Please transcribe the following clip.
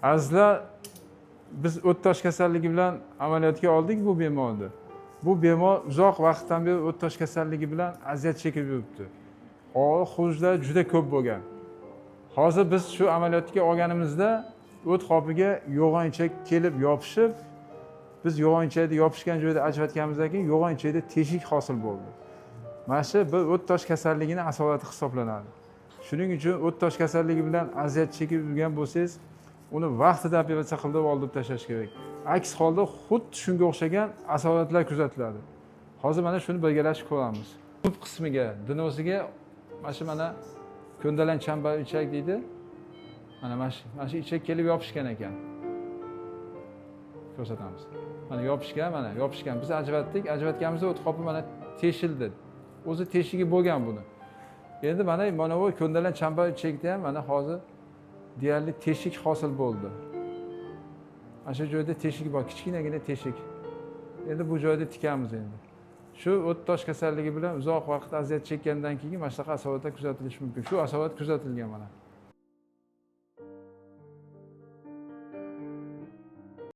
Azizlar, biz o't tosh kasalligi bilan amaliyotga oldik bu bemorni. Bu bemor uzoq vaqtdan beri o't tosh kasalligi bilan aziyat chekib yuribdi. Og'riq xurujlar juda ko'p bo'lgan. Hozir biz shu amaliyotga olganimizda o't qopiga yo'g'onchak kelib yopishib, biz yo'g'onchakni yopishgan joyda ajratganimizdan keyin yo'g'onchakda teshik hosil bo'ldi. Mana shu bir o't tosh kasalligining asolati hisoblanadi. Shuning uchun o't tosh kasalligi bilan aziyat chekib yurgan bo'lsangiz, uni vaqtida operatsiya qilib oldirib tashlash kerak. Aks holda xuddi shunga o'xshagan asoratlar kuzatiladi. Hozir mana shuni birgalashib ko'ramiz. Tub qismiga, dinosiga mana ko'ndalang chambar ichak deydi. Mana shu ichak kelib yopishgan ekan. Ko'rsatamiz. Mana yopishgan. Biz ajratdik. Ajratganimizda o't qopi mana teshildi. O'zi teshigi bo'lgan buni. Endi mana bu ko'ndalang chambar ichakda ham mana hozir deyarli teshik hosil bo'ldi. Mana shu joyda teshik bor, kichkinagina teshik. Endi bu joyda tikamiz endi. Shu o't tosh kasalligi bilan uzoq vaqt aziyat chekkandan keyin mana shunaqa asoratlar kuzatilishi mumkin. Shu asorat kuzatilgan mana.